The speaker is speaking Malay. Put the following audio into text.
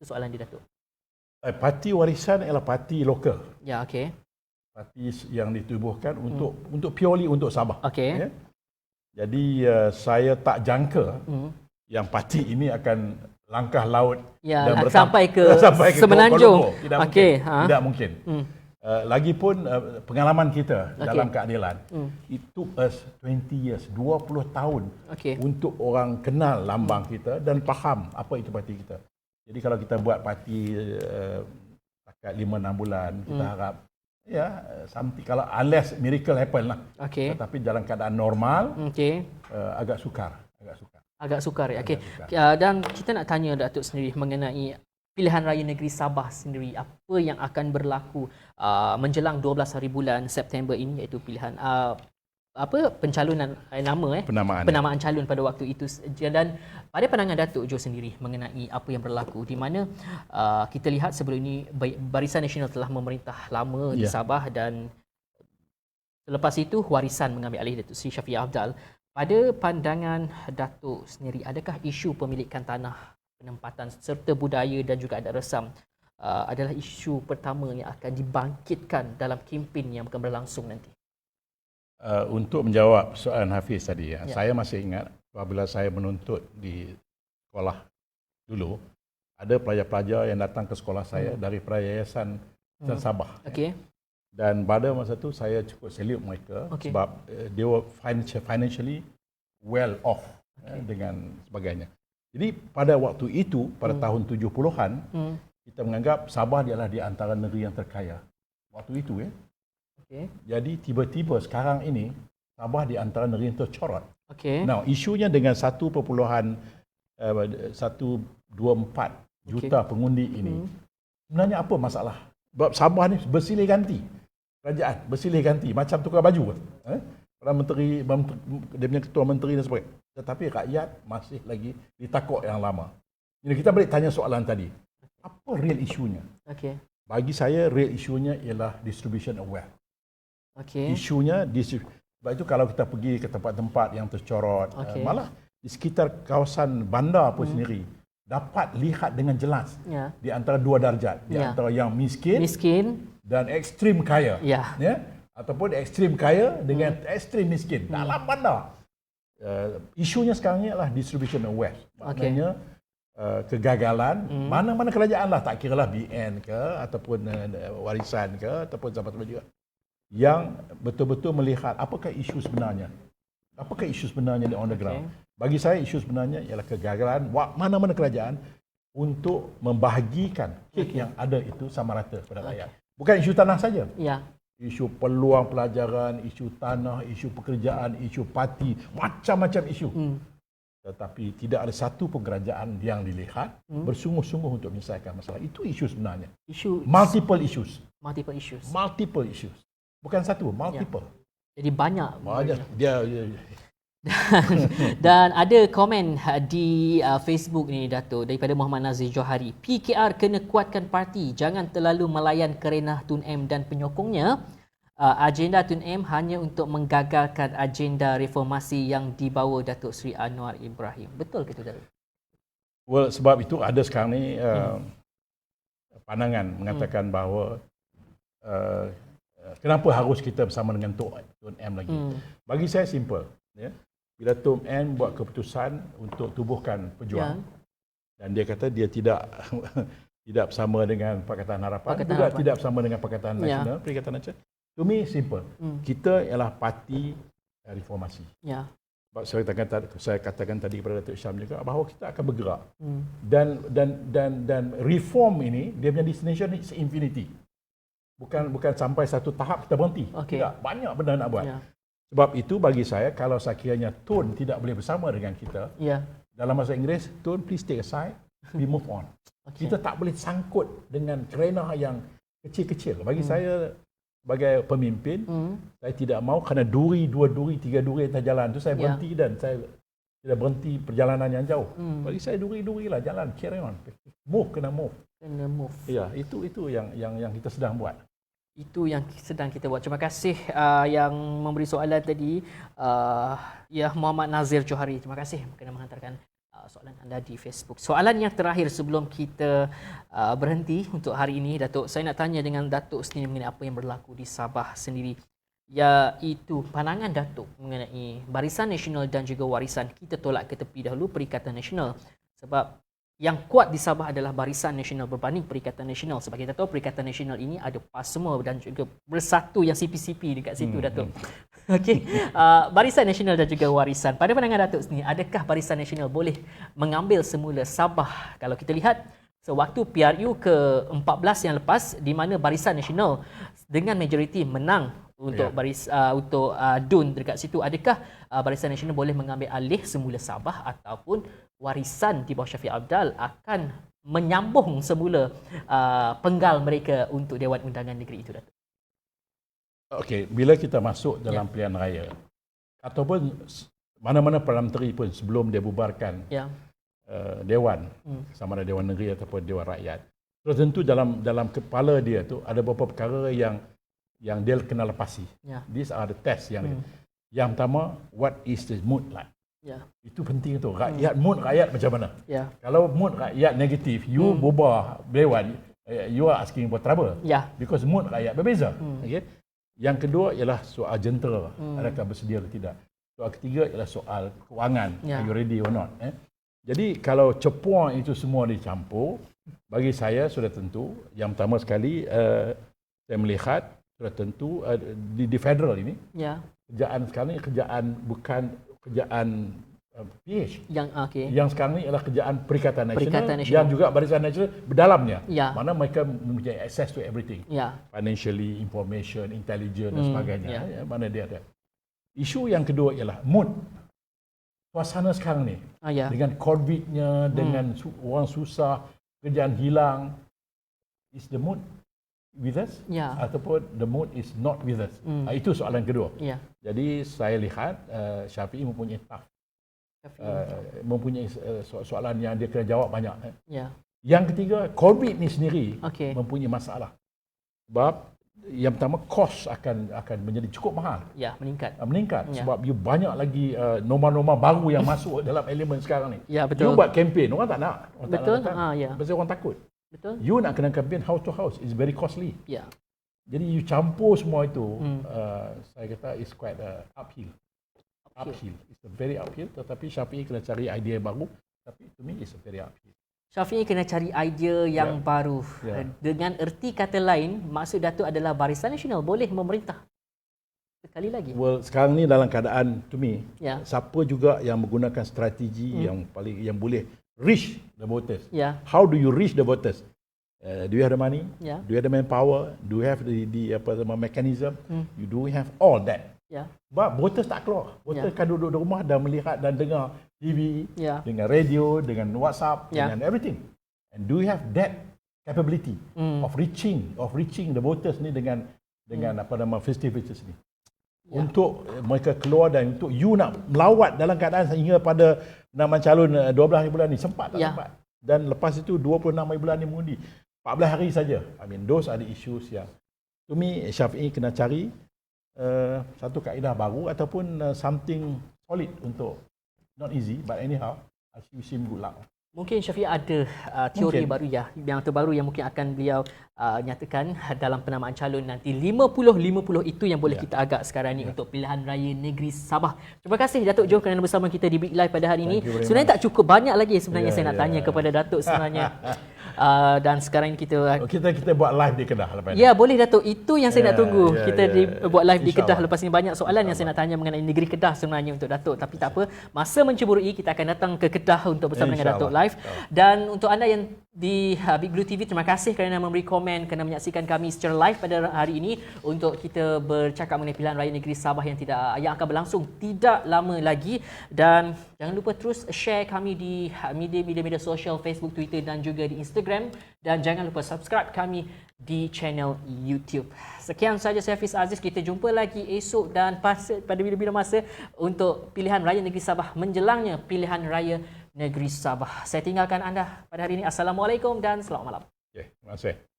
persoalan dia, Datuk? Parti warisan ialah parti lokal. Ya, okey. Parti yang ditubuhkan untuk purely untuk Sabah. Okey. Ya? Jadi saya tak jangka yang parti ini akan langkah laut Ya, dan sampai ke Kuala Semenanjung. Lumpur. Tidak Okey, mungkin. Tidak mungkin. Lagipun pengalaman kita dalam keadilan, it took us 20 years, 20 tahun untuk orang kenal lambang kita dan faham apa itu parti kita. Jadi kalau kita buat parti takat 5-6 bulan, kita harap something, kalau unless miracle happen lah. Tetapi dalam keadaan normal, agak sukar. Agak sukar ya. Okey. Dan kita nak tanya Datuk sendiri mengenai pilihan raya negeri Sabah sendiri, apa yang akan berlaku menjelang 12 hari bulan September ini, iaitu pilihan pencalonan penamaan calon pada waktu itu. Dan pada pandangan Datuk Jo sendiri mengenai apa yang berlaku, di mana kita lihat sebelum ini Barisan Nasional telah memerintah lama di Sabah, dan selepas itu warisan mengambil alih Datuk Seri Shafie Apdal. Pada pandangan Datuk sendiri, adakah isu pemilikan tanah, penempatan serta budaya dan juga adat resam adalah isu pertama yang akan dibangkitkan dalam kempen yang akan berlangsung nanti? Untuk menjawab soalan Hafiz tadi, saya masih ingat apabila saya menuntut di sekolah dulu, ada pelajar-pelajar yang datang ke sekolah saya dari Yayasan Sabah. Dan pada masa itu saya cukup salute mereka sebab they were financially well off dengan sebagainya. Jadi pada waktu itu, pada tahun 70-an, kita menganggap Sabah adalah di antara negeri yang terkaya. Waktu itu Jadi tiba-tiba sekarang ini Sabah di antara negeri yang tercorot. Now, isunya dengan 1.124 juta pengundi ini, sebenarnya apa masalah? Sebab Sabah ni bersilih ganti. Kerajaan bersilih ganti macam tukar baju. Perdana Menteri, dia punya ketua menteri dan sebagainya. Tetapi rakyat masih lagi ditakut yang lama. Jadi kita balik tanya soalan tadi. Apa real isunya? Bagi saya real isunya ialah distribution of wealth. Isunya sebab itu kalau kita pergi ke tempat-tempat yang tercorot, malah di sekitar kawasan bandar pun sendiri dapat lihat dengan jelas di antara dua darjat, di antara yang miskin dan ekstrim kaya, ataupun ekstrim kaya dengan ekstrim miskin dalam bandar. Isunya sekarang ni adalah distribution of wealth. Maknanya kegagalan mana-mana kerajaan lah, tak kira lah BN ke ataupun warisan ke ataupun sama-sama juga, yang betul-betul melihat apakah isu sebenarnya. Apakah isu sebenarnya on the ground? Bagi saya isu sebenarnya ialah kegagalan mana-mana kerajaan untuk membahagikan kek yang ada itu sama rata kepada rakyat. Bukan isu tanah saja. Isu peluang pelajaran, isu tanah, isu pekerjaan, isu parti, macam-macam isu. Tetapi tidak ada satu pun kerajaan yang dilihat bersungguh-sungguh untuk menyelesaikan masalah. Itu isu sebenarnya. Multiple issues. Bukan satu, multiple. Jadi banyak. Dia. Dan ada komen di Facebook ni, Dato', daripada Muhammad Nazir Johari. PKR kena kuatkan parti, jangan terlalu melayan kerenah Tun M dan penyokongnya. Agenda Tun M hanya untuk menggagalkan agenda reformasi yang dibawa Datuk Seri Anwar Ibrahim. Betul ke itu, Dato'? Well, sebab itu ada sekarang ni pandangan mengatakan bahawa kenapa harus kita bersama dengan Tun M lagi? Bagi saya simple. Bila Tun M buat keputusan untuk tubuhkan Pejuang, dan dia kata dia tidak bersama dengan Pakatan Harapan, tidak bersama dengan Pakatan Nasional, Perikatan Nasional. To me simple. Kita ialah parti reformasi. Sebab saya katakan tadi kepada Datuk Syam juga bahawa kita akan bergerak. Dan reform ini dia punya destination is infinity. Bukan sampai satu tahap kita berhenti. Tidak, banyak benda nak buat. Sebab itu bagi saya, kalau sekiranya Tun tidak boleh bersama dengan kita, dalam bahasa Inggeris, Tun please take a side, we move on. Kita tak boleh sangkut dengan kerenah yang kecil-kecil. Bagi saya, sebagai pemimpin, saya tidak mahu kerana dua duri, tiga duri atas jalan tu saya berhenti dan saya tidak berhenti perjalanan yang jauh. Bagi saya duri lah jalan, carry on. Kena move. Ya, itu yang kita sedang buat. Itu yang sedang kita buat. Terima kasih yang memberi soalan tadi, Muhammad Nazir Johari. Terima kasih kerana menghantarkan soalan anda di Facebook. Soalan yang terakhir sebelum kita berhenti untuk hari ini, Datuk, saya nak tanya dengan Datuk sendiri mengenai apa yang berlaku di Sabah sendiri, iaitu pandangan Datuk mengenai Barisan Nasional dan juga warisan. Kita tolak ke tepi dahulu Perikatan Nasional, sebab yang kuat di Sabah adalah Barisan Nasional berbanding Perikatan Nasional. Sebab kita tahu Perikatan Nasional ini ada PAS semua dan juga bersatu yang CP-CP dekat situ, Datuk. Okey, Barisan Nasional dan juga warisan. Pada pandangan Datuk sendiri, adakah Barisan Nasional boleh mengambil semula Sabah? Kalau kita lihat sewaktu PRU ke-14 yang lepas, di mana Barisan Nasional dengan majoriti menang untuk DUN dekat situ, adakah Barisan Nasional boleh mengambil alih semula Sabah ataupun warisan di bawah Shafie Apdal akan menyambung semula penggal mereka untuk Dewan Undangan Negeri itu, Datuk? Okey, bila kita masuk dalam pilihan raya ataupun mana-mana Perdana Menteri pun sebelum dia bubarkan Dewan, sama ada Dewan Negeri ataupun Dewan Rakyat, terus tentu dalam kepala dia tu ada beberapa perkara yang dia kena lepasi. These are the tests yang pertama, what is the mood like? Itu penting tu. Mood rakyat macam mana? Kalau mood rakyat negatif, you bubar Dewan, you are asking for trouble. Because mood rakyat berbeza. Okay? Yang kedua ialah soal jentera, adakah bersedia atau tidak. Soal ketiga ialah soal kewangan, are you ready or not. Jadi kalau cepuan itu semua dicampur, bagi saya sudah tentu, yang pertama sekali saya melihat sudah tentu di federal ini, kerjaan sekarang ni bukan kerjaan PH. Yang sekarang ni ialah kerjaan Perikatan Nasional dan juga Barisan Nasional berdalamnya. Mana mereka mempunyai access to everything. Financially, information, intelligence dan sebagainya. Mana dia ada. Isu yang kedua ialah mood. Suasana sekarang ni. Dengan COVID-nya, dengan orang susah, kerjaan hilang. Is the mood with us? Ataupun the mood is not with us? Itu soalan kedua. Jadi saya lihat Shafie mempunyai mempunyai soalan yang dia kena jawab banyak. Yang ketiga, COVID ni sendiri mempunyai masalah. Sebab yang pertama, kos akan menjadi cukup mahal. Meningkat. Sebab you banyak lagi norma-norma baru yang masuk dalam elemen sekarang ni. Betul. You buat kempen, orang tak nak. Betul. Sebab orang takut. Betul. You nak kena kempen house to house, is very costly. Jadi you campur semua itu, saya kata is quite uphill. It's a very uphill. Tetapi Shafie kena cari idea baru. Tapi to me it's a very uphill. Shafie kena cari idea yang baru. Dengan erti kata lain, maksud Datuk adalah Barisan Nasional boleh memerintah sekali lagi. Well, sekarang ni dalam keadaan to me, siapa juga yang menggunakan strategi yang boleh reach the voters. How do you reach the voters? Do you have the money? Do you have the manpower? Do you have the mechanism? You do have all that. Sebab voters tak keluar. Voters akan duduk di rumah dan melihat dan dengar TV, dengan radio, dengan WhatsApp, dengan everything. And do you have that capability of reaching the voters ni dengan festivities ni? Untuk mereka keluar dan untuk you nak melawat dalam keadaan sehingga pada nama calon 12 hari bulan ni sempat tak sempat. Dan lepas itu 26 hari bulan ni mengundi. 14 hari saja. I mean, those are the issues yang to me Shafie kena cari satu kaedah baru ataupun something solid untuk, not easy but anyhow, I wish him good luck. Mungkin Shafie ada teori baru yang terbaru yang mungkin akan beliau nyatakan dalam penamaan calon nanti. 50-50 itu yang boleh kita agak sekarang ni untuk pilihan raya negeri Sabah. Terima kasih Datuk Jo kerana bersama kita di Big Live pada hari ini. Sebenarnya tak cukup banyak lagi sebenarnya saya nak tanya kepada Datuk sebenarnya. Dan sekarang ini kita buat live di Kedah lepas ni. Boleh Datuk. Itu yang saya nak tunggu. Buat live di Kedah lepas ni. Banyak soalan yang saya nak tanya mengenai negeri Kedah sebenarnya untuk Datuk. Tapi tak apa. Masa menceburui, kita akan datang ke Kedah untuk bersama dengan Datuk live. Dan untuk anda yang di Big Blue TV, terima kasih kerana memberi komen, kerana menyaksikan kami secara live pada hari ini untuk kita bercakap mengenai pilihan raya negeri Sabah yang akan berlangsung tidak lama lagi. Dan jangan lupa terus share kami di media sosial Facebook, Twitter dan juga di Instagram. Dan jangan lupa subscribe kami di channel YouTube. Sekian sahaja saya Hafiz Aziz. Kita jumpa lagi esok dan pada bila-bila masa untuk pilihan raya negeri Sabah menjelangnya pilihan raya negeri Sabah. Saya tinggalkan anda pada hari ini. Assalamualaikum dan selamat malam. Terima kasih.